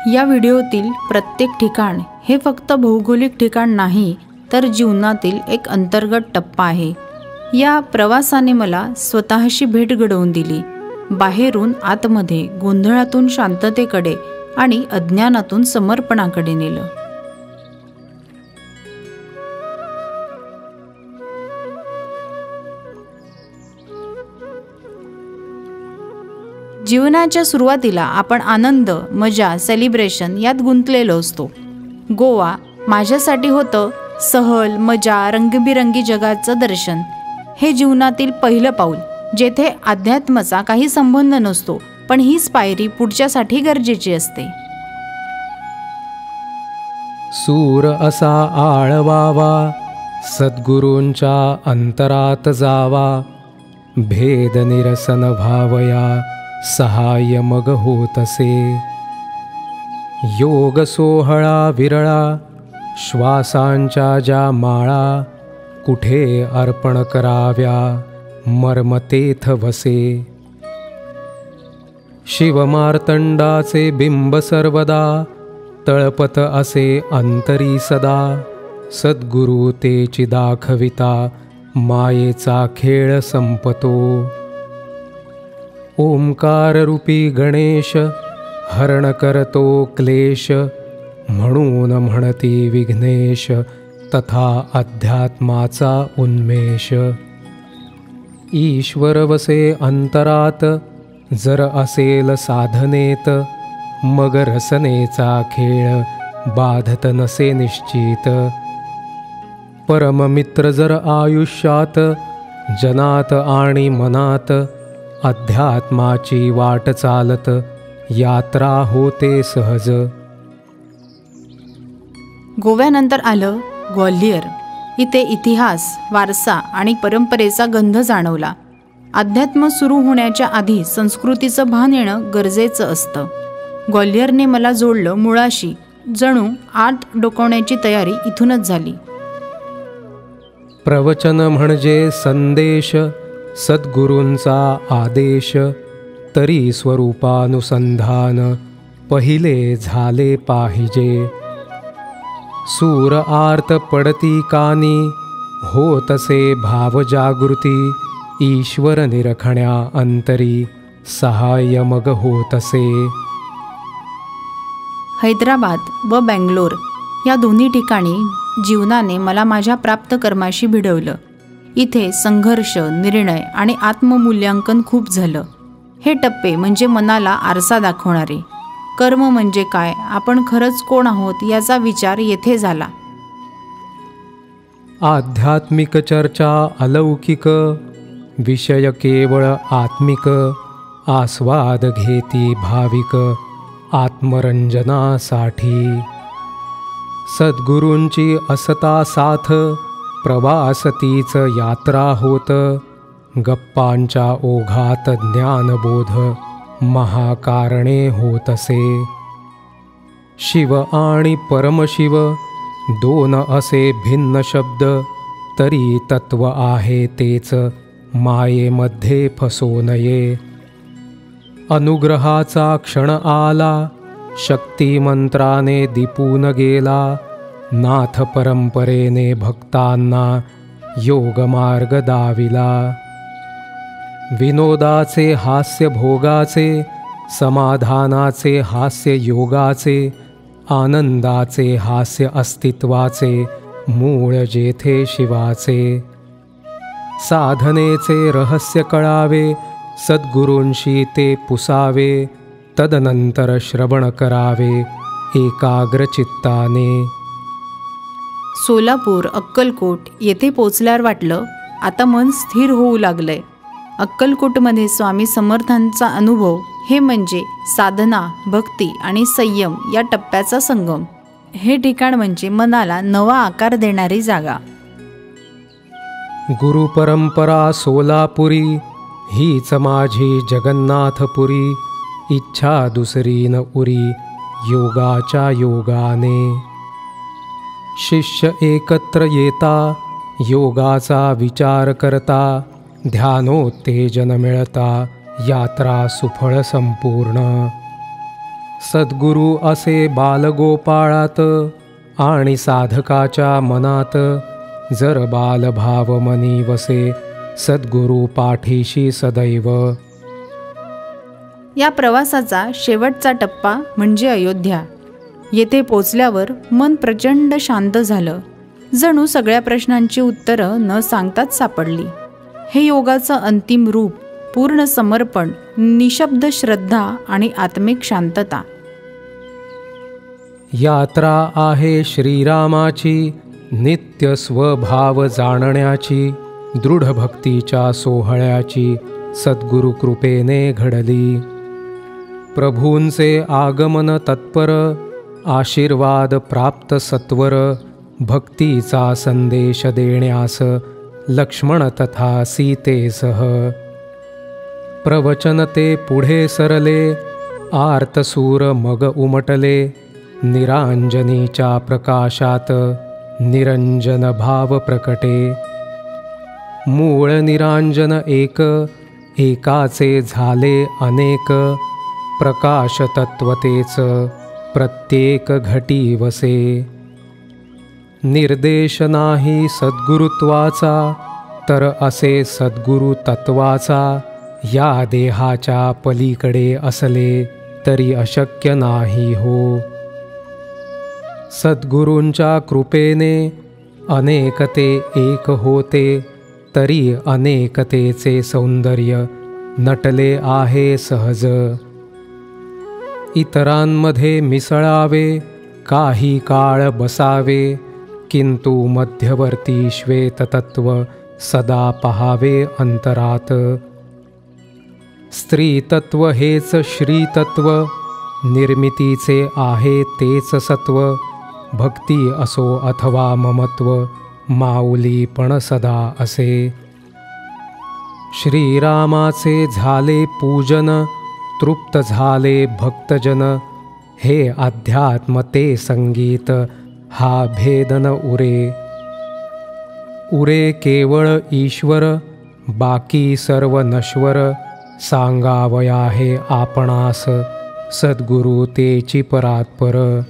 या व्हिडिओतील प्रत्येक ठिकाण हे फक्त भौगोलिक ठिकाण नाही, तर जीवनातील एक अंतर्गत टप्पा आहे. या प्रवासाने मला स्वतःशी भेट घडवून दिली. बाहेरून आतमध्ये, गोंधळातून शांततेकडे आणि अज्ञानातून समर्पणाकडे नेलं. जीवनाच्या सुरुवातीला आपण आनंद, मजा, सेलिब्रेशन यात गुंतलेलो असतो. गोवा माझ्यासाठी होतं सहल, मजा, रंगबिरंगी जगाचं दर्शन. हे जीवनातील पहिलं पाऊल, जेथे अध्यात्माचा काही संबंध नसतो, पण हीच पायरी पुढच्यासाठी गरजेची असते. सूर असा आळवावा, सद्गुरूंच्या अंतरात जावा, भेद निरसन भावया, सहाय्य मग होतसे. योग सोहळा विरळा, श्वासांच्या ज्या माळा, कुठे अर्पण कराव्या, मर्मतेथ वसे. शिवमार्तंडाचे बिंब सर्वदा, तळपत असे अंतरी सदा. सद्गुरु तेची दाखविता, मायेचा खेळ संपतो. ओंकार रूपी गणेश, हरण करतो क्लेश, म्हणून म्हणती विघ्नेश, तथा अध्यात्माचा उन्मेष. ईश्वर वसे अंतरात, जर असेल साधनेत, मग रसनेचा खेळ बाधत नसे निश्चित. परममित्र जर आयुष्यात, जनात आणि मनात, अध्यात्माची वाट चालत, यात्रा होते सहज. गोव्यानंतर आलं ग्वाल्हेर. इथे इतिहास, वारसा आणि परंपरेचा गंध जाणवला. अध्यात्म सुरू होण्याच्या आधी संस्कृतीचं भान येणं गरजेचं असतं. ग्वाल्हेरने मला जोडलं मुळाशी. जणू आत डोकावण्याची तयारी इथूनच झाली. प्रवचन म्हणजे संदेश, सद्गुरूंचा आदेश, तरी स्वरूपानुसंधान पहिले झाले पाहिजे. सूर आर्त पडती कानी, होतसे भावजागृती, ईश्वर निरखण्या अंतरी, सहाय्य मग होतसे. हैदराबाद व बंगलोर या दोन्ही ठिकाणी जीवनाने मला माझ्या प्राप्त कर्माशी भिडवलं. इथे संघर्ष, निर्णय आणि आत्ममूल्यांकन खूप झालं. हे टप्पे म्हणजे मनाला आरसा दाखवणारे. कर्म म्हणजे काय, आपण खरंच कोण आहोत याचा विचार येथे झाला. आध्यात्मिक चर्चा अलौकिक, विषय केवळ आत्मिक, आस्वाद घेती भाविक, आत्मरंजनासाठी. सद्गुरूंची असता साथ, प्रवास तीच यात्रा होत, गप्पांच्या ओघात ज्ञानबोध, महाकारणे होतसे. शिव आणि परमशिव दोन असे भिन्न शब्द, तरी तत्व आहे तेच, मायेमध्ये फसो नये. अनुग्रहाचा क्षण आला, शक्तिमंत्राने दिपून गेला, नाथ परंपरेने भक्तांना योगमार्ग दाविला. विनोदाचे हास्य भोगाचे, समाधानाचे हास्य योगाचे, आनंदाचे हास्य अस्तित्वाचे, मूळ जेथे शिवाचे. साधनेचे रहस्य कळावे, सद्गुरूंशी ते पुसावे, तदनंतर श्रवण करावे एकाग्र चित्ताने. सोलापूर, अक्कलकोट येथे पोचल्यावर वाटलं आता मन स्थिर होऊ लागलंय. अक्कलकोटमध्ये स्वामी समर्थांचा अनुभव हे म्हणजे साधना, भक्ती आणि संयम या टप्प्याचा संगम. हे ठिकाण म्हणजे मनाला नवा आकार देणारी जागा. गुरुपरंपरा सोलापुरी, हीच माझी जगन्नाथपुरी, इच्छा दुसरी न उरी, योगाच्या योगाने. शिष्य एकत्र येता, योगाचा विचार करता, ध्यानोत्तेजन मिळता, यात्रा सुफळ संपूर्ण. सद्गुरू असे बालगोपाळात आणि साधकाच्या मनात जर बालभाव मनी वसे सद्गुरू पाठीशी सदैव. या प्रवासाचा शेवटचा टप्पा म्हणजे अयोध्या. येथे पोचल्यावर मन प्रचंड शांत झालं. जणू सगळ्या प्रश्नांची उत्तरं न सांगताच सापडली. हे योगाचं अंतिम रूप, पूर्ण समर्पण, निशब्द श्रद्धा आणि आत्मिक शांतता. यात्रा आहे श्रीरामाची, नित्य स्वभाव जाणण्याची, दृढ भक्तीच्या सोहळ्याची सद्गुरु कृपेने घडली. प्रभूंचे आगमन तत्पर, आशीर्वाद प्राप्त सत्वर, भक्तीचा संदेश देण्यास लक्ष्मण तथा सीतेसह. प्रवचन ते पुढे सरले, आर्तसूर मग उमटले, निरांजनीच्या प्रकाशात निरंजन भाव प्रकटे. मूळ निरांजन एक, एकाचे झाले अनेक, प्रकाश तत्वतेच प्रत्येक घटी वसे. निर्देश नाही सद्गुरुत्वाचा, तर असे सद्गुरु तत्वाचा, या देहाच्या पलीकडे असले तरी अशक्य नाही हो. सद्गुरूंच्या कृपेने अनेकते एक होते, तरी अनेकतेचे सौंदर्य नटले आहे सहज. इतरांमध्ये मिसळावे, काही काळ बसावे, किंतु मध्यवर्ती श्वेततत्व सदा पहावे अंतरात. स्त्रीतत्व हेच श्रीतत्व, निर्मितीचे आहे तेच सत्व, भक्ती असो अथवा ममत्व, माऊली पण सदा असे. श्रीरामाचे झाले पूजन, तृप्त झाले भक्तजन, हे अध्यात्म ते संगीत, हा भेदन उरे. उरे केवळ ईश्वर, बाकी सर्व नश्वर, सांगावया हे आपणास सद्गुरु तेची परात्पर.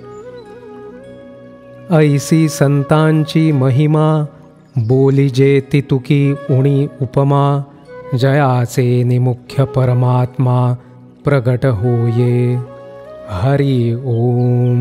ऐसी संतांची महिमा, बोलिजे तितुकी उणी उपमा, जयाचे निमुख्य परमात्मा प्रगट होये. हरि ओम.